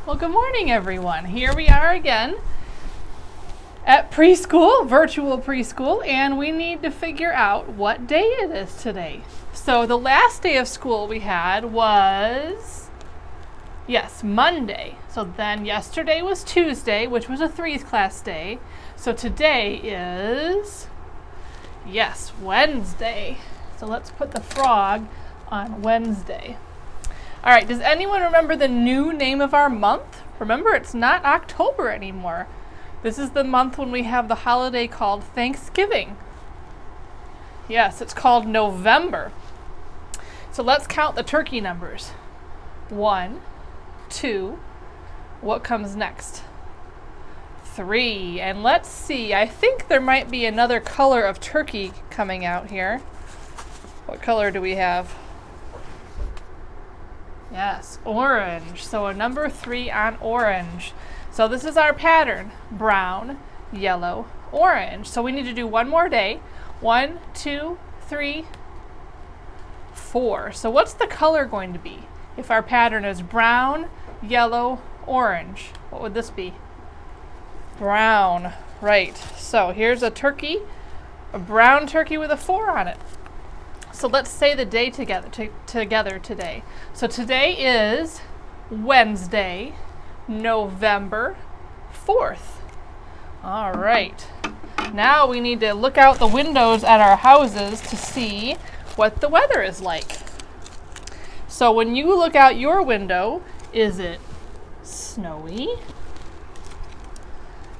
Well, good morning, everyone. Here we are again at preschool, virtual preschool, and we need to figure out what day it is today. So the last day of school we had was, yes, Monday. So then yesterday was Tuesday, which was a 3's class day. So today is, yes, Wednesday. So let's put the frog on Wednesday. All right, does anyone remember the new name of our month? Remember, it's not October anymore. This is the month when we have the holiday called Thanksgiving. Yes, it's called November. So let's count the turkey numbers. 1, 2, what comes next? 3, and let's see, I think there might be another color of turkey coming out here. What color do we have? Yes, orange. So a number 3 on orange. So this is our pattern. Brown, yellow, orange. So we need to do one more day. 1, 2, 3, 4. So what's the color going to be? If our pattern is brown, yellow, orange, what would this be? Brown. Right. So here's a turkey, a brown turkey with a 4 on it. So let's say the day together today. So today is Wednesday, November 4th. All right. Now we need to look out the windows at our houses to see what the weather is like. So when you look out your window, is it snowy?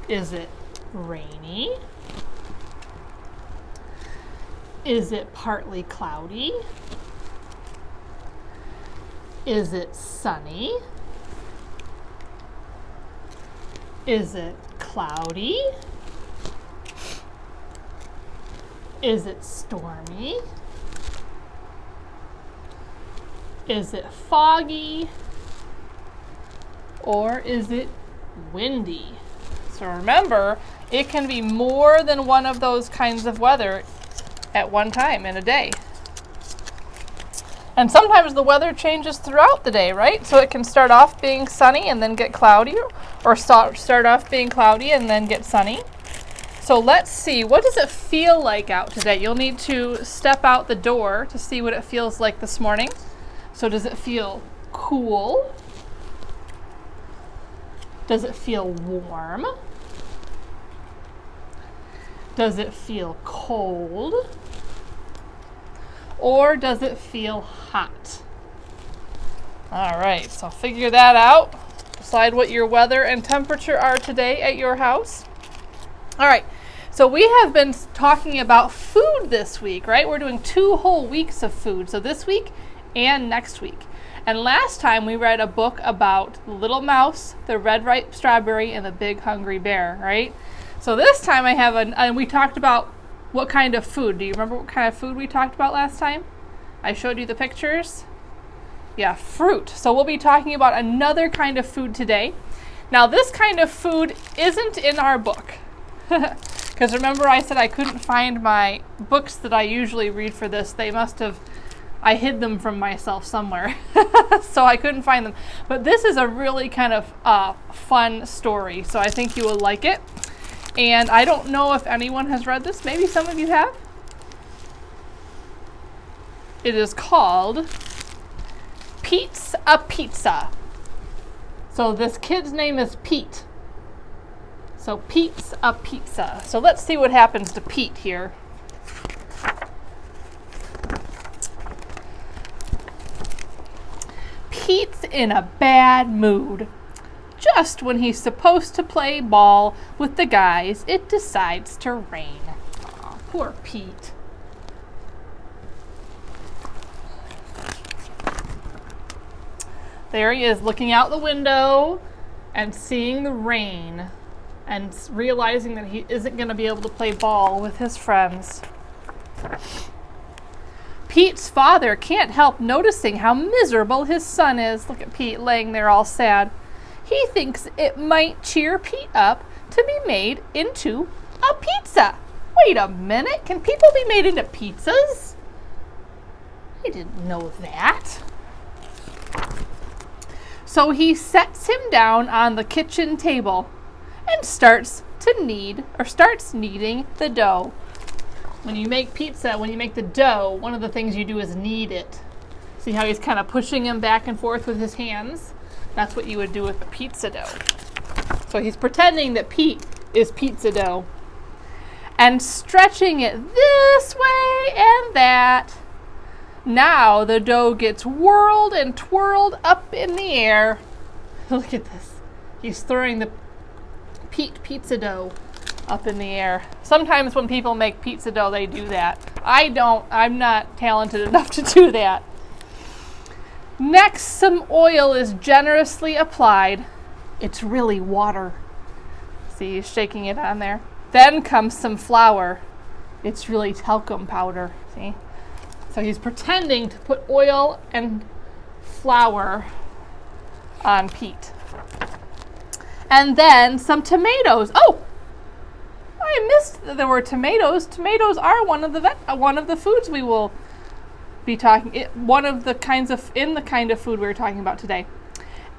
Is it rainy? Is it partly cloudy? Is it sunny? Is it cloudy? Is it stormy? Is it foggy? Or is it windy? So remember, it can be more than one of those kinds of weather at one time in a day. And sometimes the weather changes throughout the day, right? So it can start off being sunny and then get cloudy, or start off being cloudy and then get sunny. So let's see, what does it feel like out today? You'll need to step out the door to see what it feels like this morning. So does it feel cool? Does it feel warm? Does it feel cold? Or does it feel hot? All right, so figure that out. Decide what your weather and temperature are today at your house. All right, so we have been talking about food this week, right? We're doing 2 whole weeks of food, so this week and next week. And last time we read a book about the little mouse, the red ripe strawberry, and the big hungry bear, right? So this time I have and we talked about what kind of food. Do you remember what kind of food we talked about last time? I showed you the pictures. Yeah, fruit. So we'll be talking about another kind of food today. Now this kind of food isn't in our book. Because remember I said I couldn't find my books that I usually read for this. I hid them from myself somewhere. So I couldn't find them. But this is a really kind of fun story. So I think you will like it. And I don't know if anyone has read this. Maybe some of you have. It is called Pete's a Pizza. So this kid's name is Pete. So Pete's a Pizza. So let's see what happens to Pete here. Pete's in a bad mood. Just when he's supposed to play ball with the guys, it decides to rain. Aw, poor Pete. There he is, looking out the window and seeing the rain and realizing that he isn't going to be able to play ball with his friends. Pete's father can't help noticing how miserable his son is. Look at Pete laying there all sad. He thinks it might cheer Pete up to be made into a pizza. Wait a minute, can people be made into pizzas? I didn't know that. So he sets him down on the kitchen table and starts kneading the dough. When you make pizza, when you make the dough, one of the things you do is knead it. See how he's kind of pushing him back and forth with his hands? That's what you would do with the pizza dough. So he's pretending that Pete is pizza dough and stretching it this way and that. Now the dough gets whirled and twirled up in the air. Look at this. He's throwing the Pete pizza dough up in the air. Sometimes when people make pizza dough, they do that. I'm not talented enough to do that. Next, some oil is generously applied. It's really water. See, he's shaking it on there. Then comes some flour. It's really talcum powder. See? So he's pretending to put oil and flour on Pete. And then some tomatoes. Oh, I missed that there were tomatoes. Tomatoes are one of the foods we will be talking. One of the kinds of food we were talking about today.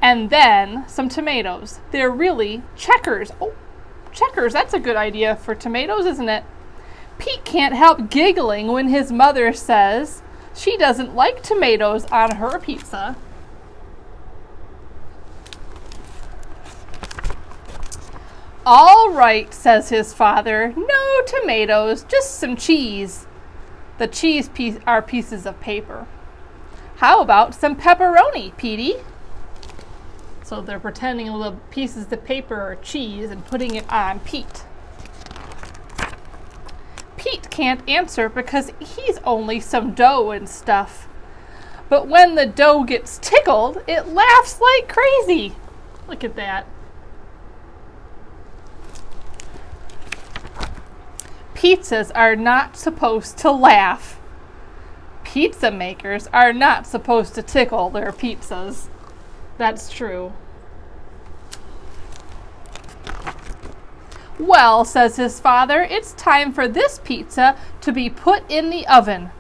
And then some tomatoes. They're really checkers. Oh, checkers. That's a good idea for tomatoes, isn't it? Pete can't help giggling when his mother says she doesn't like tomatoes on her pizza. All right, says his father. No tomatoes, just some cheese. The cheese are pieces of paper. How about some pepperoni, Petey? So they're pretending little pieces of paper are cheese and putting it on Pete. Pete can't answer because he's only some dough and stuff. But when the dough gets tickled, it laughs like crazy. Look at that. Pizzas are not supposed to laugh. Pizza makers are not supposed to tickle their pizzas. That's true. Well, says his father, it's time for this pizza to be put in the oven.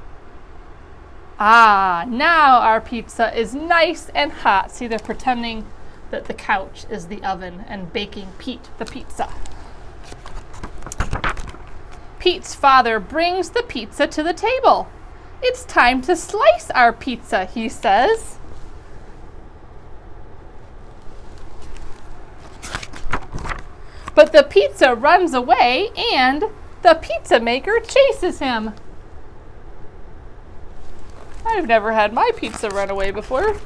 Ah, now our pizza is nice and hot. See, they're pretending that the couch is the oven and baking Pete the pizza. Pete's father brings the pizza to the table. It's time to slice our pizza, he says. But the pizza runs away and the pizza maker chases him. I've never had my pizza run away before.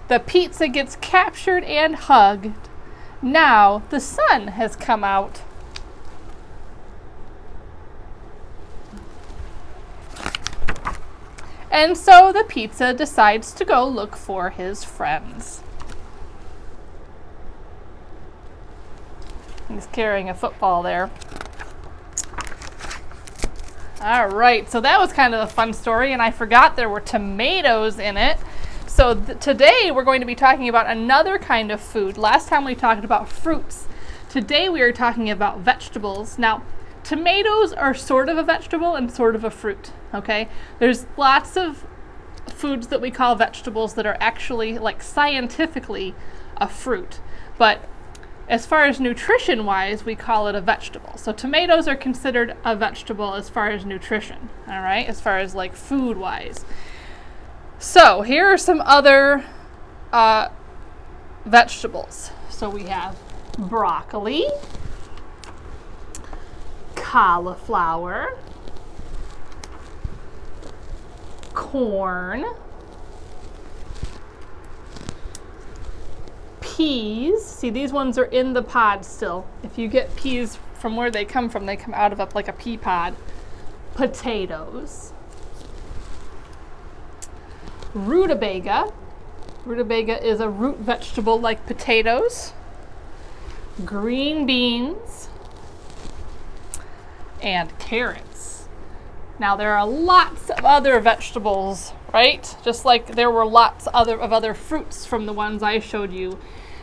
The pizza gets captured and hugged. Now the sun has come out. And so the pizza decides to go look for his friends. He's carrying a football there. All right, so that was kind of a fun story, and I forgot there were tomatoes in it. So today we're going to be talking about another kind of food. Last time we talked about fruits. Today we are talking about vegetables. Now, tomatoes are sort of a vegetable and sort of a fruit, okay? There's lots of foods that we call vegetables that are actually, like, scientifically a fruit. But as far as nutrition-wise, we call it a vegetable. So tomatoes are considered a vegetable as far as nutrition, all right? As far as, like, food-wise. So here are some other vegetables. So we have broccoli, cauliflower, corn, peas. See, these ones are in the pod still. If you get peas from where they come out of like a pea pod. Potatoes. Rutabaga. Rutabaga is a root vegetable like potatoes. Green beans. And carrots. Now there are lots of other vegetables, right? Just like there were lots of other fruits from the ones I showed you.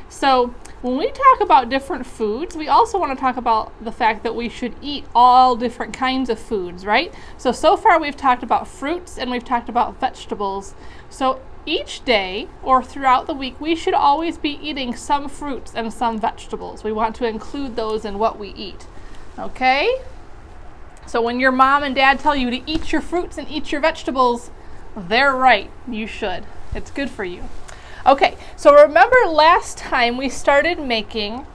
So when we talk about different foods, we also want to talk about the fact that we should eat all different kinds of foods, right? So far we've talked about fruits and we've talked about vegetables. So each day or throughout the week, we should always be eating some fruits and some vegetables. We want to include those in what we eat. Okay? So when your mom and dad tell you to eat your fruits and eat your vegetables, they're right. You should. It's good for you. Okay, so remember last time we started making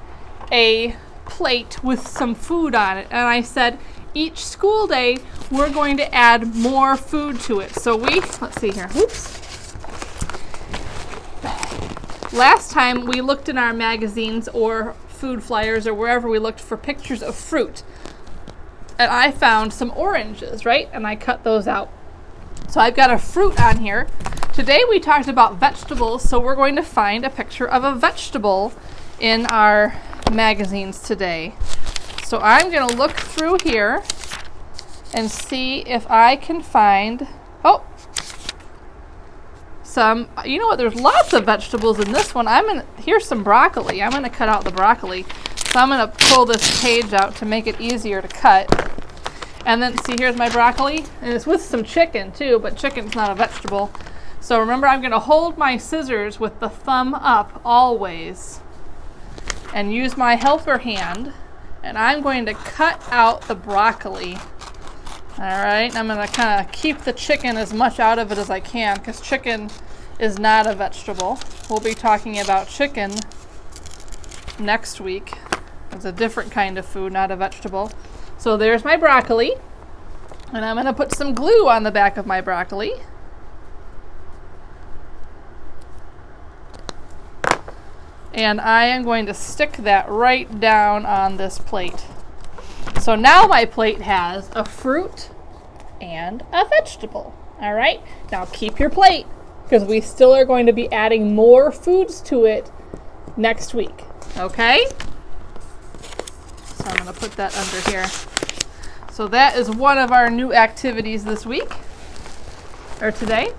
a plate with some food on it, and I said each school day we're going to add more food to it. So let's see here. Oops. Last time we looked in our magazines or food flyers or wherever we looked for pictures of fruit. And I found some oranges, right? And I cut those out. So I've got a fruit on here. Today we talked about vegetables, so we're going to find a picture of a vegetable in our magazines today. So I'm going to look through here and see if I can find, you know what, there's lots of vegetables in this one. Here's some broccoli. I'm going to cut out the broccoli. So I'm going to pull this page out to make it easier to cut. And then, see, here's my broccoli. And it's with some chicken, too, but chicken's not a vegetable. So remember, I'm going to hold my scissors with the thumb up always and use my helper hand. And I'm going to cut out the broccoli. All right, I'm going to kind of keep the chicken as much out of it as I can because chicken is not a vegetable. We'll be talking about chicken next week. It's a different kind of food, not a vegetable. So there's my broccoli, and I'm going to put some glue on the back of my broccoli. And I am going to stick that right down on this plate. So now my plate has a fruit and a vegetable. All right, now keep your plate because we still are going to be adding more foods to it next week. Okay? So I'm going to put that under here. So that is one of our new activities this week, or today.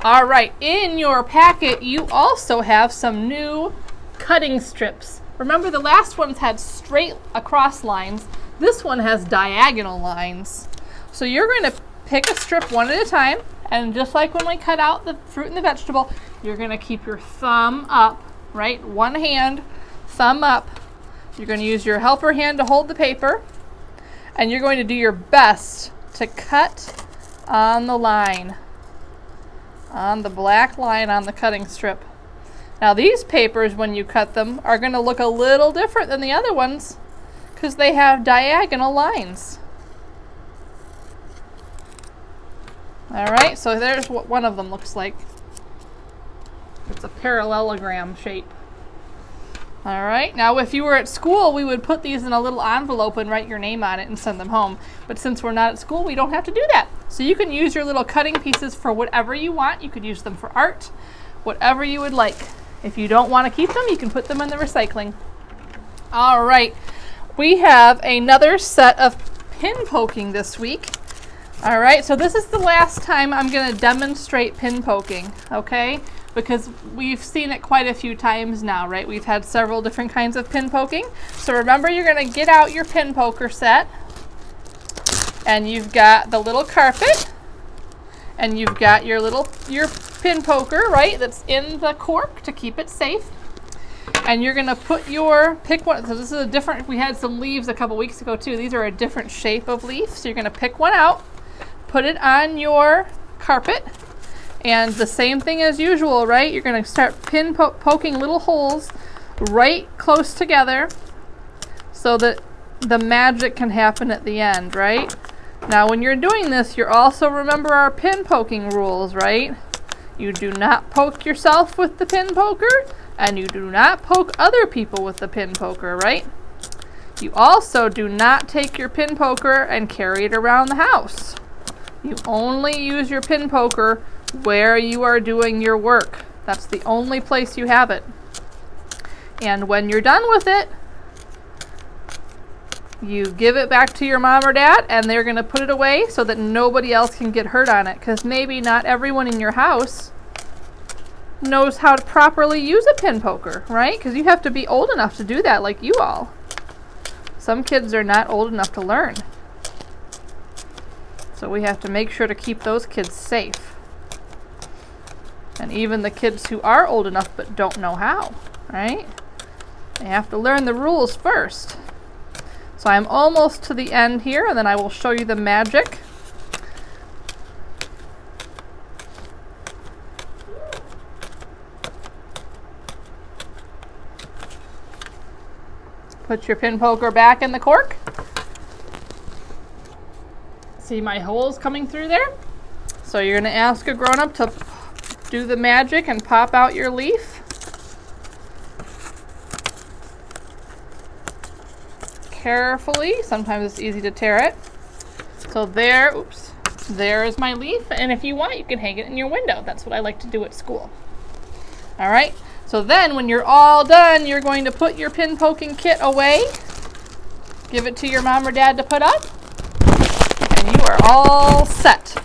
All right, in your packet, you also have some new cutting strips. Remember, the last ones had straight across lines. This one has diagonal lines. So you're going to pick a strip one at a time, and just like when we cut out the fruit and the vegetable, you're going to keep your thumb up, right? One hand, thumb up. You're going to use your helper hand to hold the paper, and you're going to do your best to cut on the line, on the black line on the cutting strip. Now these papers, when you cut them, are going to look a little different than the other ones because they have diagonal lines. All right, so there's what one of them looks like. It's a parallelogram shape. All right, now if you were at school, we would put these in a little envelope and write your name on it and send them home. But since we're not at school, we don't have to do that. So you can use your little cutting pieces for whatever you want. You could use them for art, whatever you would like. If you don't want to keep them, you can put them in the recycling. All right, we have another set of pin poking this week. All right, so this is the last time I'm going to demonstrate pin poking, okay? Because we've seen it quite a few times now, right? We've had several different kinds of pin poking. So remember, you're going to get out your pin poker set, and you've got the little carpet, and you've got your pin poker, right? That's in the cork to keep it safe. And you're going to pick one. So this is a different, we had some leaves a couple weeks ago too. These are a different shape of leaf. So you're going to pick one out, put it on your carpet. And the same thing as usual, right? You're going to start poking little holes right close together so that the magic can happen at the end, right? Now, when you're doing this, you're also remember our pin poking rules, right? You do not poke yourself with the pin poker, and you do not poke other people with the pin poker, right? You also do not take your pin poker and carry it around the house. You only use your pin poker where you are doing your work. That's the only place you have it. And when you're done with it, you give it back to your mom or dad, and they're going to put it away so that nobody else can get hurt on it, because maybe not everyone in your house knows how to properly use a pin poker, right? Because you have to be old enough to do that, like you all. Some kids are not old enough to learn. So we have to make sure to keep those kids safe. And even the kids who are old enough but don't know how, right? They have to learn the rules first. So I'm almost to the end here, and then I will show you the magic. Put your pin poker back in the cork. See my holes coming through there? So you're going to ask a grown-up to do the magic and pop out your leaf. Carefully. Sometimes it's easy to tear it. So there is my leaf. And if you want, you can hang it in your window. That's what I like to do at school. All right. So then when you're all done, you're going to put your pin poking kit away. Give it to your mom or dad to put up. And you are all set.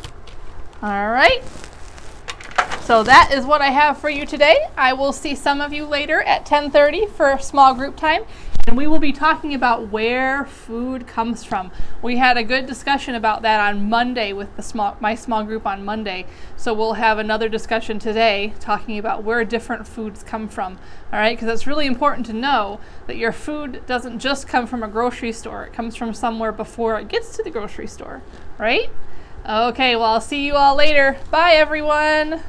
All right. So that is what I have for you today. I will see some of you later at 10:30 for small group time. And we will be talking about where food comes from. We had a good discussion about that on Monday with my small group on Monday. So we'll have another discussion today talking about where different foods come from. All right, because it's really important to know that your food doesn't just come from a grocery store. It comes from somewhere before it gets to the grocery store, right? Okay, well, I'll see you all later. Bye, everyone.